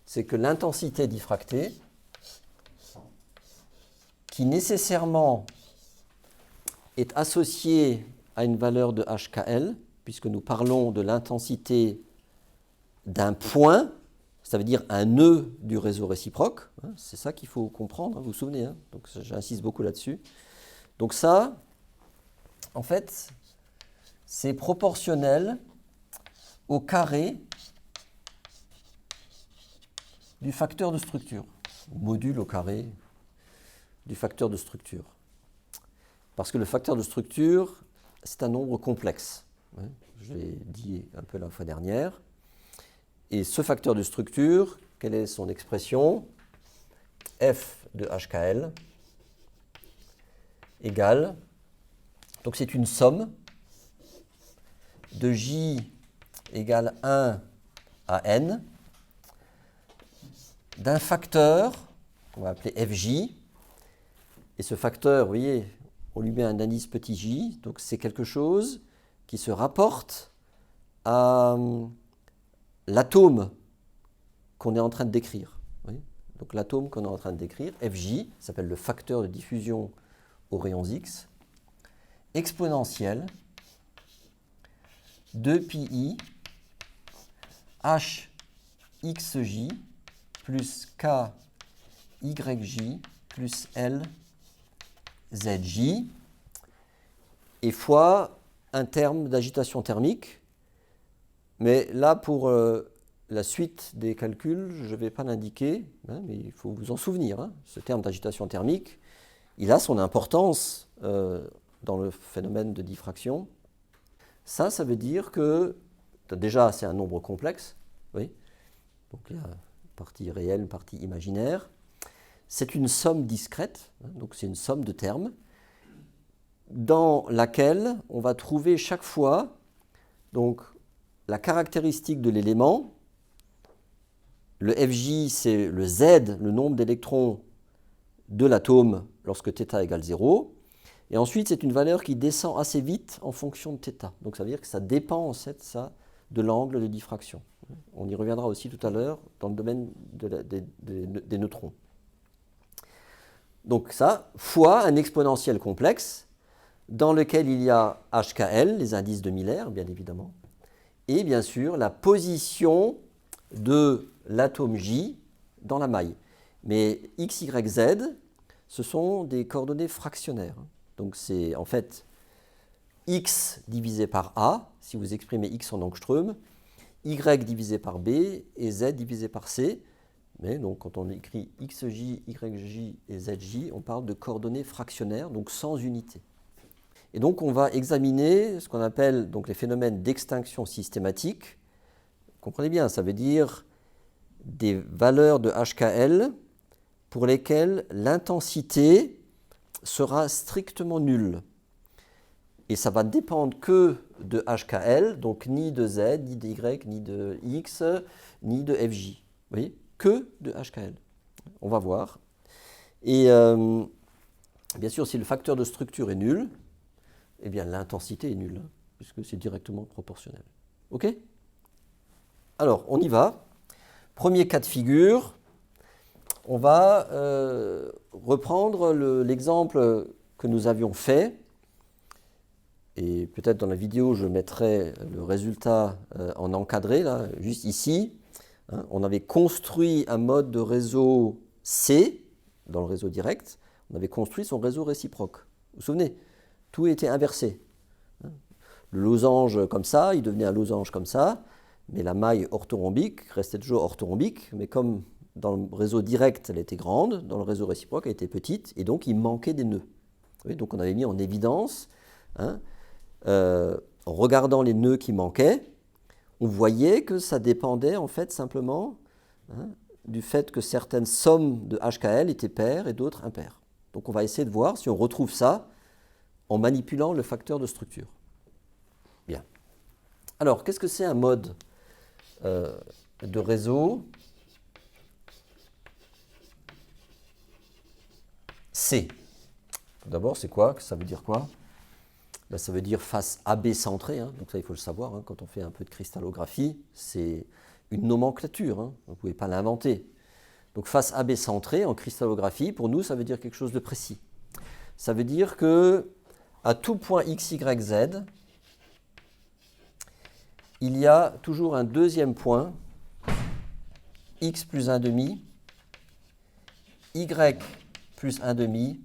c'est que l'intensité diffractée, qui nécessairement est associée à une valeur de HKL, puisque nous parlons de l'intensité d'un point, ça veut dire un nœud du réseau réciproque, hein, c'est ça qu'il faut comprendre, hein, vous vous souvenez, hein, donc j'insiste beaucoup là-dessus. Donc ça, en fait, c'est proportionnel au carré du facteur de structure, module au carré du facteur de structure. Parce que le facteur de structure, c'est un nombre complexe. Hein, je l'ai dit un peu la fois dernière. Et ce facteur de structure, quelle est son expression? F de HKL égale, donc c'est une somme de J égale 1 à N d'un facteur, on va appeler FJ, et ce facteur, vous voyez, on lui met un indice petit j, donc c'est quelque chose qui se rapporte à l'atome qu'on est en train de décrire. Oui, donc l'atome qu'on est en train de décrire, FJ, s'appelle le facteur de diffusion aux rayons X, exponentielle de pi HXJ plus KYJ plus LZJ et fois un terme d'agitation thermique. Mais là, pour la suite des calculs, je ne vais pas l'indiquer, hein, mais il faut vous en souvenir. Hein, ce terme d'agitation thermique, il a son importance dans le phénomène de diffraction. Ça veut dire que, déjà, c'est un nombre complexe. Oui. Donc, il y a une partie réelle, une partie imaginaire. C'est une somme discrète, hein, donc c'est une somme de termes, dans laquelle on va trouver chaque fois donc, la caractéristique de l'élément. Le FJ, c'est le Z, le nombre d'électrons de l'atome lorsque θ égale 0. Et ensuite, c'est une valeur qui descend assez vite en fonction de θ. Donc ça veut dire que ça dépend en fait ça, de l'angle de diffraction. On y reviendra aussi tout à l'heure dans le domaine des neutrons. Donc ça, fois un exponentiel complexe dans lequel il y a HKL, les indices de Miller, bien évidemment, et bien sûr la position de l'atome J dans la maille. Mais X, Y, Z, ce sont des coordonnées fractionnaires. Donc c'est en fait X divisé par A, si vous exprimez X en angstrom, Y divisé par B et Z divisé par C. Mais donc quand on écrit XJ, YJ et ZJ, on parle de coordonnées fractionnaires, donc sans unité. Et donc on va examiner ce qu'on appelle donc les phénomènes d'extinction systématique. Comprenez bien, ça veut dire des valeurs de HKL pour lesquelles l'intensité sera strictement nulle. Et ça va dépendre que de HKL, donc ni de Z, ni de Y, ni de X, ni de FJ. Vous voyez ? Que de HKL. On va voir. Et bien sûr, si le facteur de structure est nul, eh bien l'intensité est nulle, hein, puisque c'est directement proportionnel. OK ? Alors, on y va. Premier cas de figure, on va reprendre l'exemple que nous avions fait. Et peut-être dans la vidéo, je mettrai le résultat en encadré, là, juste ici. Hein, on avait construit un mode de réseau C, dans le réseau direct. On avait construit son réseau réciproque. Vous vous souvenez ? Tout était inversé. Le losange comme ça, il devenait un losange comme ça, mais la maille orthorhombique restait toujours orthorhombique, mais comme dans le réseau direct, elle était grande, dans le réseau réciproque, elle était petite, et donc il manquait des nœuds. Oui, donc on avait mis en évidence, hein, en regardant les nœuds qui manquaient, on voyait que ça dépendait en fait simplement du fait que certaines sommes de HKL étaient paires et d'autres impaires. Donc on va essayer de voir si on retrouve ça en manipulant le facteur de structure. Bien. Alors, qu'est-ce que c'est un mode de réseau C? Tout d'abord, c'est quoi? Ça veut dire quoi? Ben, ça veut dire face AB centrée, hein. Donc ça, il faut le savoir, hein, quand on fait un peu de cristallographie, c'est une nomenclature, hein, vous ne pouvez pas l'inventer. Donc face AB centré en cristallographie, pour nous, ça veut dire quelque chose de précis. Ça veut dire que à tout point x, y, z, il y a toujours un deuxième point, x plus 1 demi, y plus 1 demi,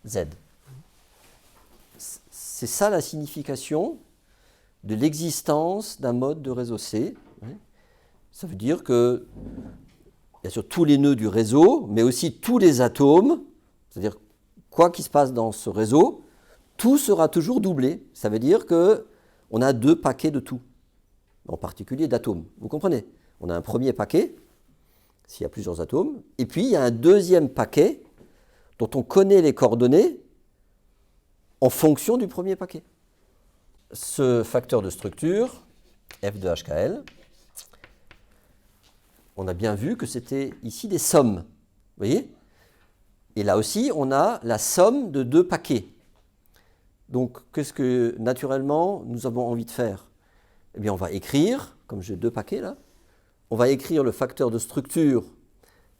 z. C'est ça la signification de l'existence d'un mode de réseau C. Ça veut dire que, bien sûr, tous les nœuds du réseau, mais aussi tous les atomes, c'est-à-dire quoi qu'il se passe dans ce réseau, tout sera toujours doublé. Ça veut dire qu'on a deux paquets de tout, en particulier d'atomes. Vous comprenez? On a un premier paquet, s'il y a plusieurs atomes, et puis il y a un deuxième paquet dont on connaît les coordonnées en fonction du premier paquet. Ce facteur de structure, F de HKL, on a bien vu que c'était ici des sommes. Vous voyez? Et là aussi, on a la somme de deux paquets. Donc, qu'est-ce que, naturellement, nous avons envie de faire? Eh bien, on va écrire, comme j'ai deux paquets là, on va écrire le facteur de structure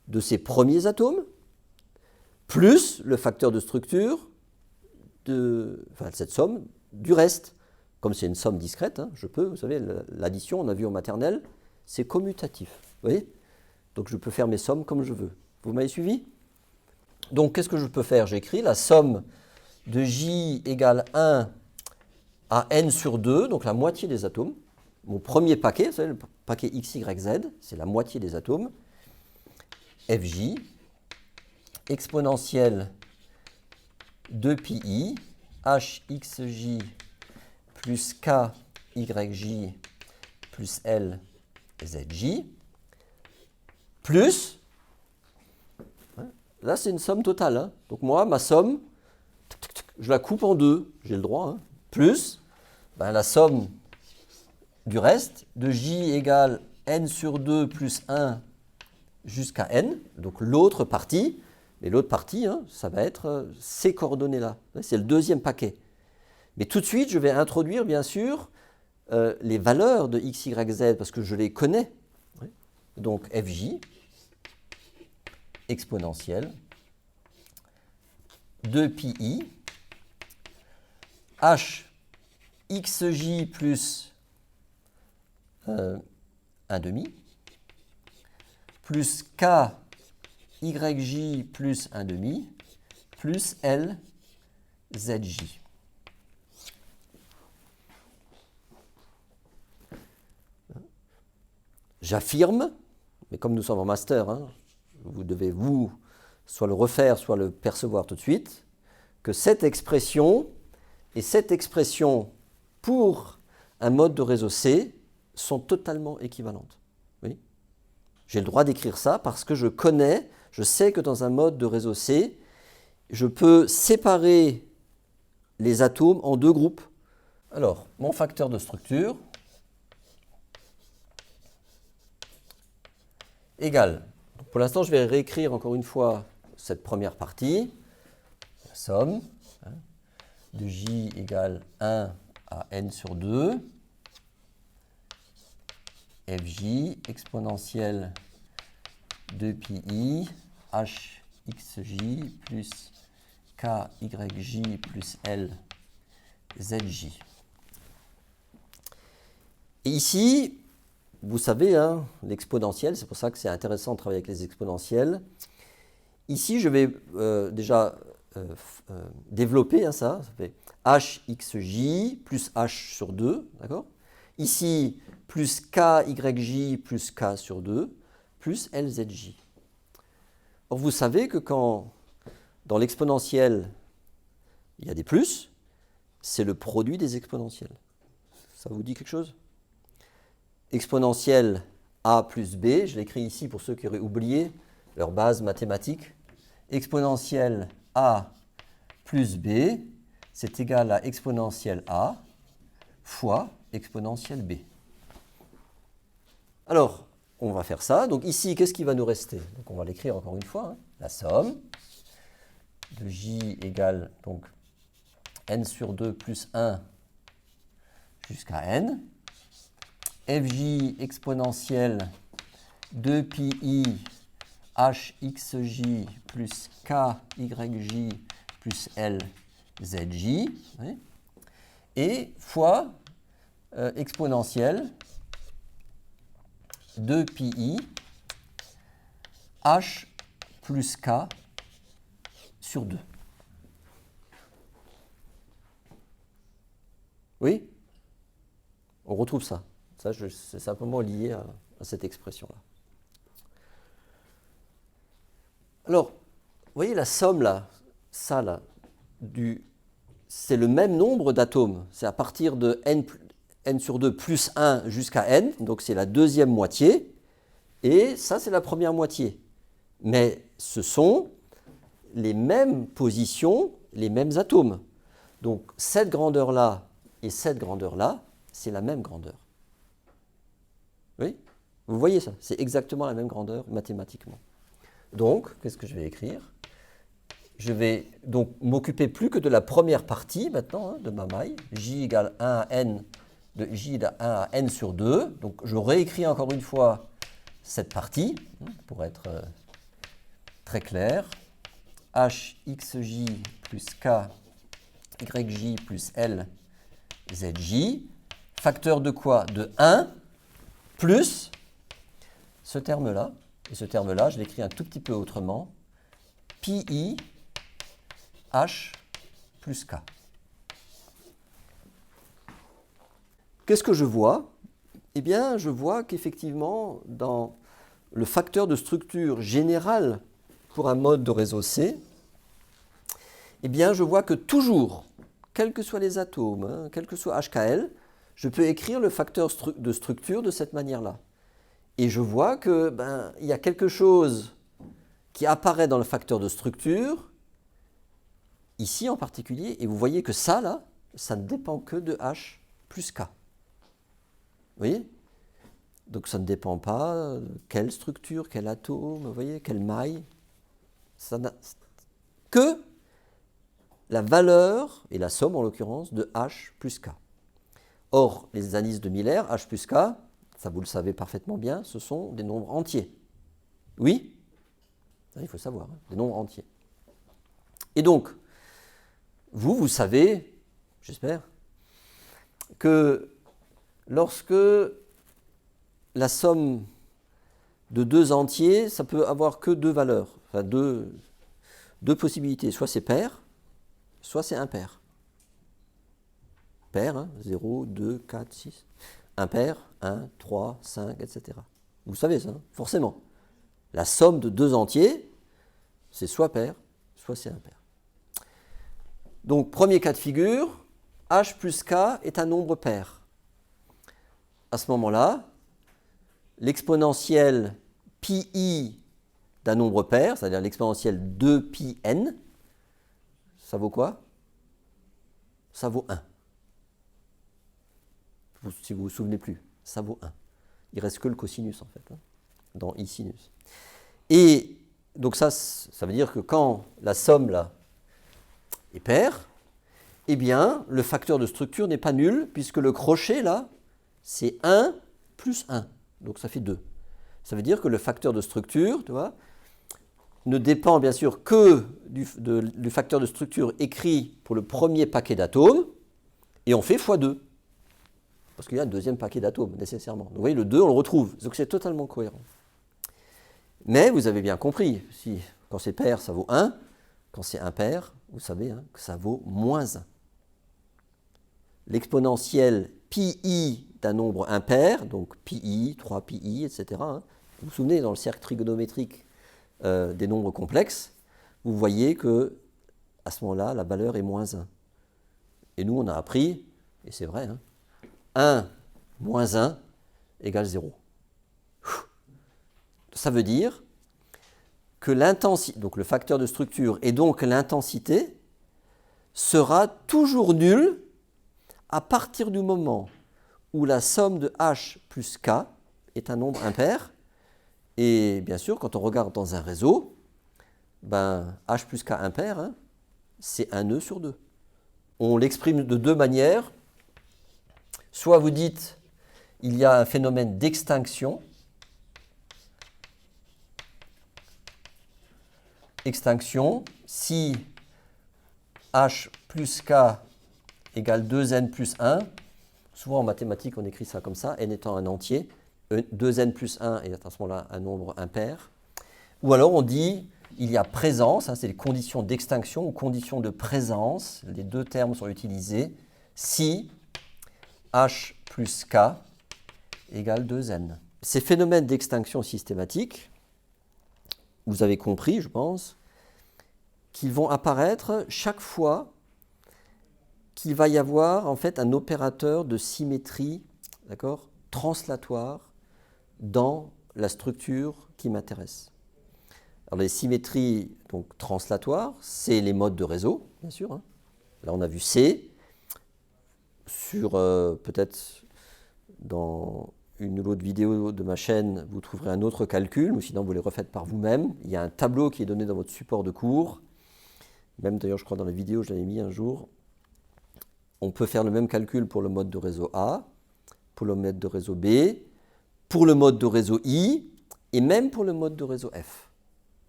de ces premiers atomes, plus le facteur de structure de cette somme du reste. Comme c'est une somme discrète, hein, je peux, vous savez, l'addition, on a vu en maternelle, c'est commutatif. Vous voyez? Donc je peux faire mes sommes comme je veux. Vous m'avez suivi? Donc qu'est-ce que je peux faire? J'écris la somme de J égale 1 à n sur 2, donc la moitié des atomes. Mon premier paquet, vous savez, le paquet x, y, z, c'est la moitié des atomes. Fj, exponentielle 2pi, hxj plus kyj plus lzj, plus, là c'est une somme totale, hein. Donc moi, ma somme, je la coupe en deux, j'ai le droit, hein. Plus la somme du reste, de j égale n sur 2 plus 1 jusqu'à n, donc l'autre partie, et l'autre partie, hein, ça va être ces coordonnées-là, c'est le deuxième paquet. Mais tout de suite, je vais introduire, bien sûr, les valeurs de x, y, z, parce que je les connais. Donc Fj, exponentielle, 2pi, h, xj plus 1 demi, plus k, yj plus 1 demi, plus l, zj. J'affirme, mais comme nous sommes en master, hein, vous devez soit le refaire, soit le percevoir tout de suite, que cette expression et cette expression pour un mode de réseau C sont totalement équivalentes. Oui. J'ai le droit d'écrire ça parce que je sais que dans un mode de réseau C, je peux séparer les atomes en deux groupes. Alors, mon facteur de structure égale. Pour l'instant, je vais réécrire encore une fois cette première partie. La somme de J égale 1 à n sur 2. Fj exponentielle 2pi hxj plus kyj plus l zj. Et ici, vous savez, hein, l'exponentielle, c'est pour ça que c'est intéressant de travailler avec les exponentielles. Ici, je vais déjà développer hein, ça fait hxj plus h sur 2, d'accord? Ici, plus kyj plus k sur 2, plus lzj. Or, vous savez que quand, dans l'exponentielle, il y a des plus, c'est le produit des exponentielles. Ça vous dit quelque chose? Exponentielle a plus b, je l'écris ici pour ceux qui auraient oublié leur base mathématique. Exponentielle a plus b, c'est égal à exponentielle a fois exponentielle b. Alors, on va faire ça. Donc ici, qu'est-ce qui va nous rester? Donc on va l'écrire encore une fois. Hein. La somme de j égale donc n sur 2 plus 1 jusqu'à n. FJ exponentielle 2pi HXJ plus KYJ plus LZJ, oui, et fois exponentielle 2pi H plus K sur 2. Oui? On retrouve ça. Ça, c'est simplement lié à cette expression-là. Alors, vous voyez la somme là, ça là, c'est le même nombre d'atomes. C'est à partir de n sur 2 plus 1 jusqu'à n, donc c'est la deuxième moitié, et ça c'est la première moitié. Mais ce sont les mêmes positions, les mêmes atomes. Donc cette grandeur-là et cette grandeur-là, c'est la même grandeur. Oui? Vous voyez ça? C'est exactement la même grandeur mathématiquement. Donc, qu'est-ce que je vais écrire? Je vais donc m'occuper plus que de la première partie maintenant, hein, de ma maille. J égale 1 à n, de J égale 1 à n sur 2. Donc je réécris encore une fois cette partie, pour être très clair. HXJ plus KYJ plus LZJ. Facteur de quoi? De 1 plus ce terme-là. Et ce terme-là, je l'écris un tout petit peu autrement. Pi H plus K. Qu'est-ce que je vois? Eh bien, je vois qu'effectivement, dans le facteur de structure général pour un mode de réseau C, eh bien, je vois que toujours, quels que soient les atomes, hein, quel que soit HKL, je peux écrire le facteur de structure de cette manière-là. Et je vois que il y a quelque chose qui apparaît dans le facteur de structure, ici en particulier, et vous voyez que ça, là, ça ne dépend que de H plus K. Vous voyez? Donc ça ne dépend pas de quelle structure, quel atome, vous voyez, quelle maille. Ça n'a que la valeur, et la somme en l'occurrence, de H plus K. Or, les indices de Miller, H plus K, ça vous le savez parfaitement bien, ce sont des nombres entiers. Oui? Il faut savoir, hein, des nombres entiers. Et donc, vous savez, j'espère, que lorsque la somme de deux entiers, ça peut avoir que deux valeurs, enfin deux possibilités. Soit c'est pair, soit c'est impair. Pair, hein, 0, 2, 4, 6. Impair, 1, 3, 5, etc. Vous savez ça, hein, forcément. La somme de deux entiers, c'est soit pair, soit c'est impair. Donc, premier cas de figure, H plus K est un nombre pair. À ce moment-là, l'exponentielle pi d'un nombre pair, c'est-à-dire l'exponentielle 2πn, ça vaut quoi? Ça vaut 1. Si vous ne vous souvenez plus, ça vaut 1. Il ne reste que le cosinus, en fait, hein, dans I sinus. Et donc ça veut dire que quand la somme, là, est paire, eh bien, le facteur de structure n'est pas nul, puisque le crochet, là, c'est 1 plus 1. Donc ça fait 2. Ça veut dire que le facteur de structure, tu vois, ne dépend bien sûr que du facteur de structure écrit pour le premier paquet d'atomes, et on fait x2. Parce qu'il y a un deuxième paquet d'atomes, nécessairement. Donc vous voyez, le 2, on le retrouve. Donc c'est totalement cohérent. Mais vous avez bien compris, si quand c'est pair, ça vaut 1. Quand c'est impair, vous savez hein, que ça vaut moins 1. L'exponentielle pi d'un nombre impair, donc pi, 3pi, etc. Hein, vous vous souvenez, dans le cercle trigonométrique des nombres complexes, vous voyez que à ce moment-là, la valeur est moins 1. Et nous, on a appris, et c'est vrai, hein, 1 moins 1 égale 0. Ça veut dire que l'intensité, donc le facteur de structure et donc l'intensité, sera toujours nul à partir du moment où la somme de H plus K est un nombre impair. Et bien sûr, quand on regarde dans un réseau, H plus K impair, hein, c'est un nœud sur 2. On l'exprime de deux manières. Soit vous dites, il y a un phénomène d'extinction. Extinction, si H plus K égale 2n plus 1, souvent en mathématiques on écrit ça comme ça, n étant un entier, 2n plus 1 est à ce moment-là un nombre impair. Ou alors on dit, il y a présence, hein, c'est les conditions d'extinction ou conditions de présence, les deux termes sont utilisés, si H plus K égale 2n. Ces phénomènes d'extinction systématique, vous avez compris, je pense, qu'ils vont apparaître chaque fois qu'il va y avoir en fait un opérateur de symétrie, d'accord, translatoire dans la structure qui m'intéresse. Alors les symétries donc, translatoires, c'est les modes de réseau, bien sûr. Hein. Là on a vu C. Sur peut-être dans une ou l'autre vidéo de ma chaîne, vous trouverez un autre calcul, ou sinon vous les refaites par vous-même. Il y a un tableau qui est donné dans votre support de cours. Même d'ailleurs, je crois dans la vidéo, je l'avais mis un jour. On peut faire le même calcul pour le mode de réseau A, pour le mode de réseau B, pour le mode de réseau I, et même pour le mode de réseau F.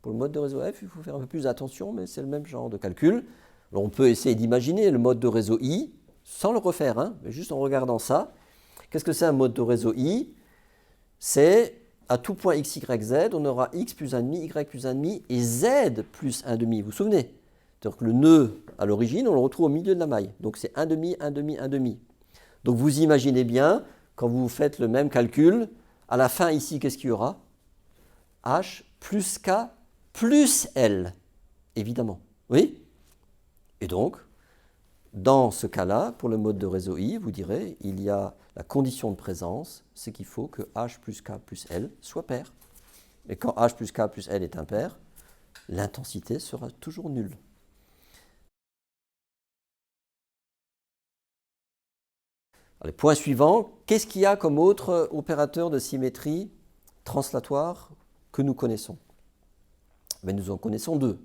Pour le mode de réseau F, il faut faire un peu plus attention, mais c'est le même genre de calcul. Alors on peut essayer d'imaginer le mode de réseau I, sans le refaire, hein, mais juste en regardant ça. Qu'est-ce que c'est un mode de réseau I? C'est à tout point x, y, z, on aura x plus 1,5, y plus 1,5 et z plus 1,5. Vous vous souvenez? C'est-à-dire que le nœud, à l'origine, on le retrouve au milieu de la maille. Donc c'est 1,5, 1,5, 1,5. Donc vous imaginez bien, quand vous faites le même calcul, à la fin ici, qu'est-ce qu'il y aura? H plus K plus L, évidemment. Oui? Et donc, dans ce cas-là, pour le mode de réseau I, vous direz, il y a la condition de présence, c'est qu'il faut que H plus K plus L soit pair. Et quand H plus K plus L est impair, l'intensité sera toujours nulle. Alors, point suivant, qu'est-ce qu'il y a comme autre opérateur de symétrie translatoire que nous connaissons? Ben, nous en connaissons deux.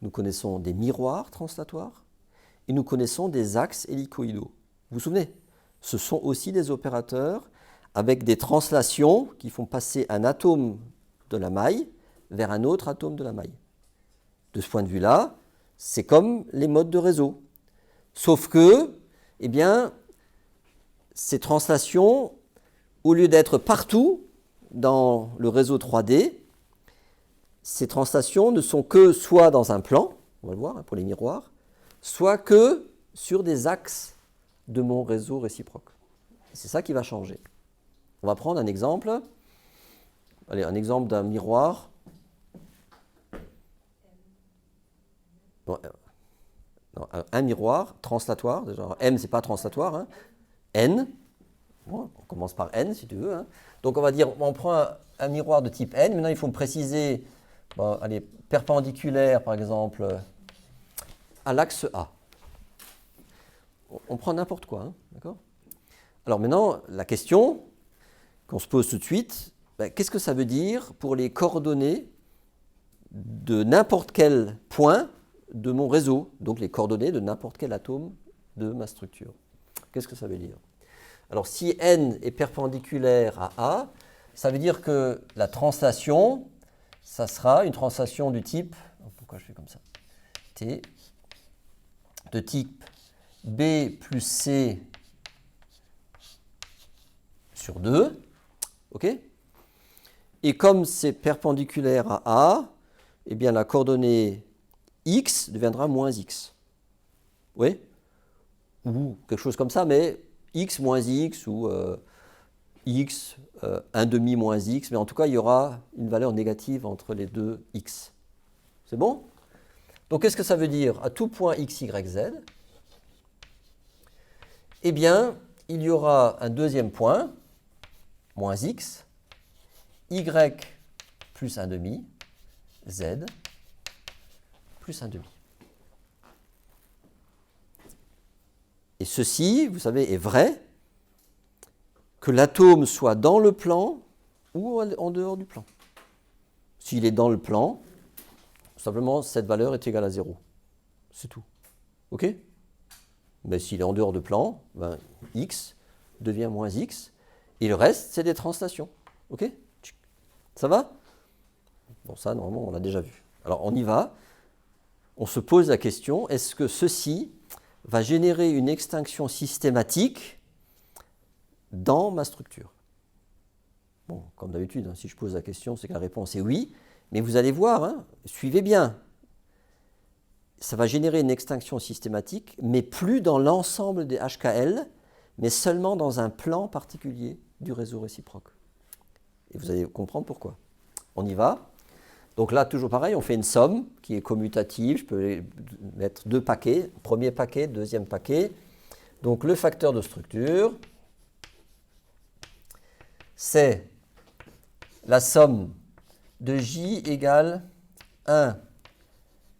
Nous connaissons des miroirs translatoires et nous connaissons des axes hélicoïdaux. Vous vous souvenez? Ce sont aussi des opérateurs avec des translations qui font passer un atome de la maille vers un autre atome de la maille. De ce point de vue-là, c'est comme les modes de réseau. Sauf que, eh bien, ces translations, au lieu d'être partout dans le réseau 3D, ces translations ne sont que soit dans un plan, on va le voir hein, pour les miroirs, soit que sur des axes de mon réseau réciproque. C'est ça qui va changer. On va prendre un exemple. Allez, un exemple d'un miroir. Bon, non, un miroir translatoire. Déjà, M, ce n'est pas translatoire. Hein. N. Bon, on commence par N si tu veux. Hein. Donc on va dire, on prend un miroir de type N. Maintenant, il faut me préciser, bon, allez, perpendiculaire par exemple, à l'axe A. On prend n'importe quoi, hein, d'accord? Alors maintenant, la question qu'on se pose tout de suite, qu'est-ce que ça veut dire pour les coordonnées de n'importe quel point de mon réseau, donc les coordonnées de n'importe quel atome de ma structure? Qu'est-ce que ça veut dire? Alors si N est perpendiculaire à A, ça veut dire que la translation, ça sera une translation du type, pourquoi je fais comme ça? T, de type B plus C sur 2, ok? Et comme c'est perpendiculaire à A, eh bien la coordonnée x deviendra moins x. Oui? Ou quelque chose comme ça, mais x moins x ou x 1,5 moins x, mais en tout cas il y aura une valeur négative entre les deux x. C'est bon? Donc qu'est-ce que ça veut dire? À tout point x, y, z, eh bien, il y aura un deuxième point, moins x, y plus 1,5, z plus 1,5. Et ceci, vous savez, est vrai que l'atome soit dans le plan ou en dehors du plan. S'il est dans le plan, simplement cette valeur est égale à 0. C'est tout. OK? Mais s'il est en dehors de plan, ben, x devient moins x. Et le reste, c'est des translations. OK? Ça va? Bon, ça, normalement, on l'a déjà vu. Alors, on y va. On se pose la question, est-ce que ceci va générer une extinction systématique dans ma structure? Bon, comme d'habitude, hein, si je pose la question, c'est que la réponse est oui. Mais vous allez voir, hein, suivez bien. Ça va générer une extinction systématique, mais plus dans l'ensemble des HKL, mais seulement dans un plan particulier du réseau réciproque. Et vous allez comprendre pourquoi. On y va. Donc là, toujours pareil, on fait une somme qui est commutative. Je peux mettre deux paquets, premier paquet, deuxième paquet. Donc le facteur de structure, c'est la somme de J égale 1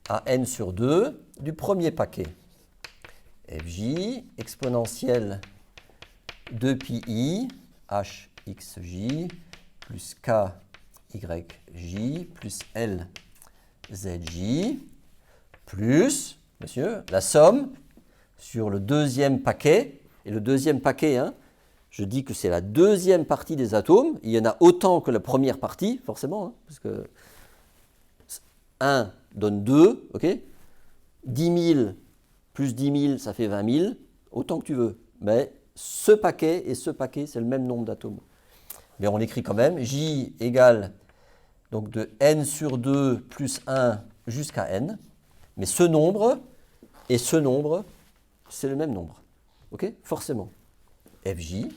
à n sur 2 du premier paquet. Fj exponentielle 2pi hxj plus kyj plus lzj plus, monsieur, la somme sur le deuxième paquet. Et le deuxième paquet, hein, je dis que c'est la deuxième partie des atomes. Il y en a autant que la première partie, forcément, hein, parce que 1 donne 2, ok? 10 000 plus 10 000, ça fait 20 000, autant que tu veux. Mais ce paquet et ce paquet, c'est le même nombre d'atomes. Mais on écrit quand même J égale donc de n sur 2 plus 1 jusqu'à n. Mais ce nombre et ce nombre, c'est le même nombre. Ok? Forcément. Fj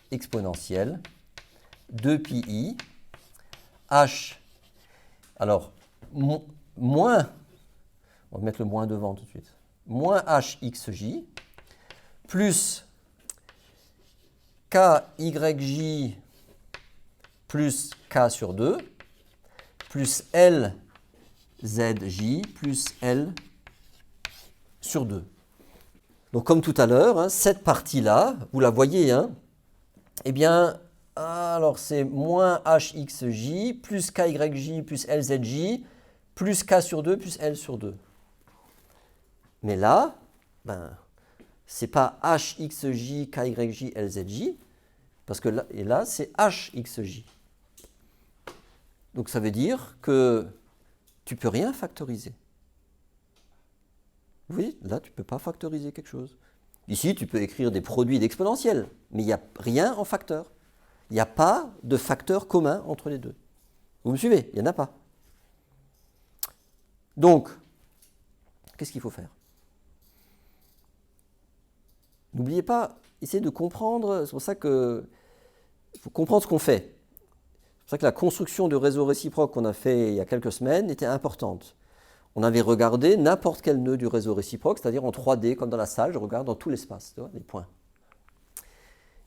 exponentielle 2pi h. Alors, moins, on va mettre le moins devant tout de suite, moins hxj plus kyj plus k sur 2 plus lzj plus l sur 2. Donc comme tout à l'heure, hein, cette partie-là, vous la voyez, hein, eh bien, alors c'est moins hxj plus kyj plus lzj plus k sur 2 plus l sur 2. Mais là, ben, c'est pas hxj, kyj, lzj, parce que là, et là c'est hxj. Donc ça veut dire que tu ne peux rien factoriser. Vous voyez, là tu ne peux pas factoriser quelque chose. Ici, tu peux écrire des produits d'exponentiels, mais il n'y a rien en facteur. Il n'y a pas de facteur commun entre les deux. Vous me suivez? Il n'y en a pas. Donc, qu'est-ce qu'il faut faire? N'oubliez pas, essayez de comprendre, c'est pour ça qu'il faut comprendre ce qu'on fait. C'est pour ça que la construction de réseau réciproque qu'on a fait il y a quelques semaines était importante. On avait regardé n'importe quel nœud du réseau réciproque, c'est-à-dire en 3D, comme dans la salle, je regarde dans tout l'espace, tu vois, les points.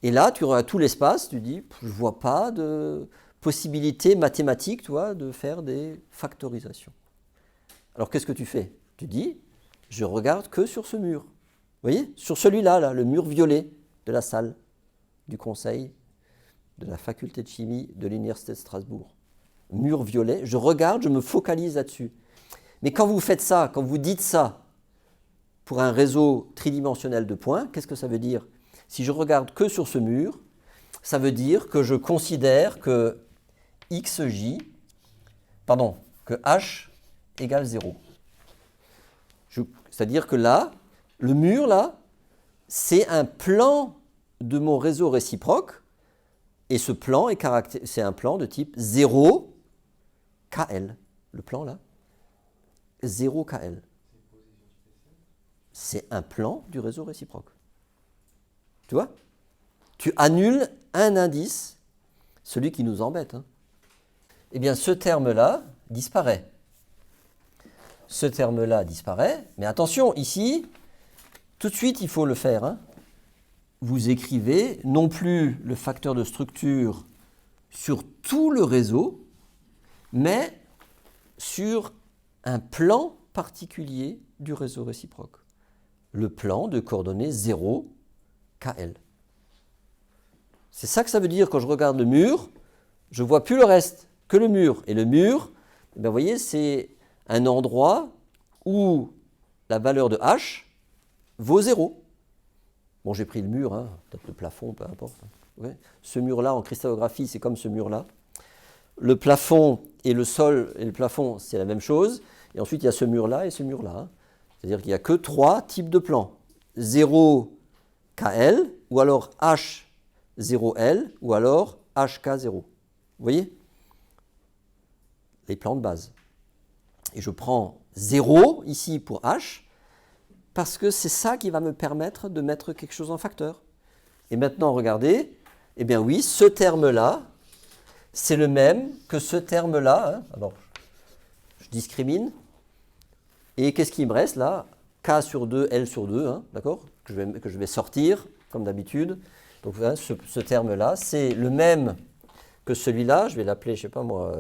Et là, tu regardes tout l'espace, tu dis, je ne vois pas de possibilité mathématique, tu vois, de faire des factorisations. Alors qu'est-ce que tu fais? Tu dis, je regarde que sur ce mur. Vous voyez? Sur celui-là, là, le mur violet de la salle du conseil de la faculté de chimie de l'Université de Strasbourg. Mur violet, je regarde, je me focalise là-dessus. Mais quand vous faites ça, quand vous dites ça pour un réseau tridimensionnel de points, qu'est-ce que ça veut dire? Si je regarde que sur ce mur, ça veut dire que je considère que que h égale 0. C'est-à-dire que là, le mur, là, c'est un plan de mon réseau réciproque, et ce plan c'est un plan de type 0 KL. Le plan, là, 0 KL. C'est un plan du réseau réciproque. Tu vois? Tu annules un indice, celui qui nous embête. Hein. Eh bien, ce terme-là disparaît. Ce terme-là disparaît, mais attention, ici, tout de suite, il faut le faire. Hein. Vous écrivez non plus le facteur de structure sur tout le réseau, mais sur un plan particulier du réseau réciproque. Le plan de coordonnées 0, KL. C'est ça que ça veut dire quand je regarde le mur, je ne vois plus le reste, que le mur. Et le mur, ben vous voyez, c'est un endroit où la valeur de H vaut 0. Bon, j'ai pris le mur, hein, peut-être le plafond, peu importe. Ouais. Ce mur-là, en cristallographie, c'est comme ce mur-là. Le plafond et le sol et le plafond, c'est la même chose. Et ensuite, il y a ce mur-là et ce mur-là. Hein. C'est-à-dire qu'il n'y a que 3 types de plans. 0KL, ou alors H0L, ou alors HK0. Vous voyez? Les plans de base. Et je prends 0 ici pour H, parce que c'est ça qui va me permettre de mettre quelque chose en facteur. Et maintenant, regardez, eh bien oui, ce terme-là, c'est le même que ce terme-là. Hein. Alors, je discrimine. Et qu'est-ce qui me reste là? K sur 2, L sur 2, hein, d'accord, que je vais sortir, comme d'habitude. Donc, hein, ce terme-là, c'est le même que celui-là. Je vais l'appeler, je ne sais pas moi,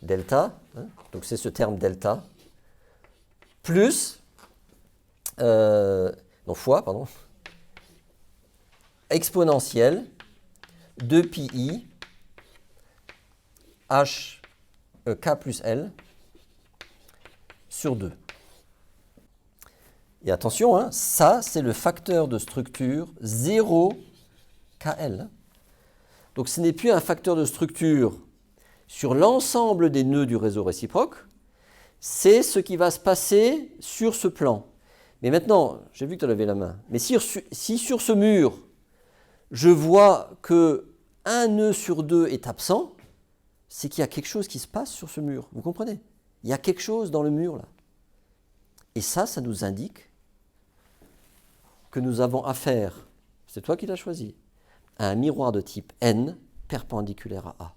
delta. Hein. Donc, c'est ce terme delta. Plus, non, fois, pardon, exponentielle de pi h k plus L sur 2. Et attention, hein, ça, c'est le facteur de structure 0KL. Donc, ce n'est plus un facteur de structure sur l'ensemble des nœuds du réseau réciproque, c'est ce qui va se passer sur ce plan. Mais maintenant, j'ai vu que tu as levé la main, mais si sur ce mur, je vois qu'un nœud sur 2 est absent, c'est qu'il y a quelque chose qui se passe sur ce mur. Vous comprenez? Il y a quelque chose dans le mur là. Et ça nous indique que nous avons affaire, c'est toi qui l'as choisi, à un miroir de type N perpendiculaire à A.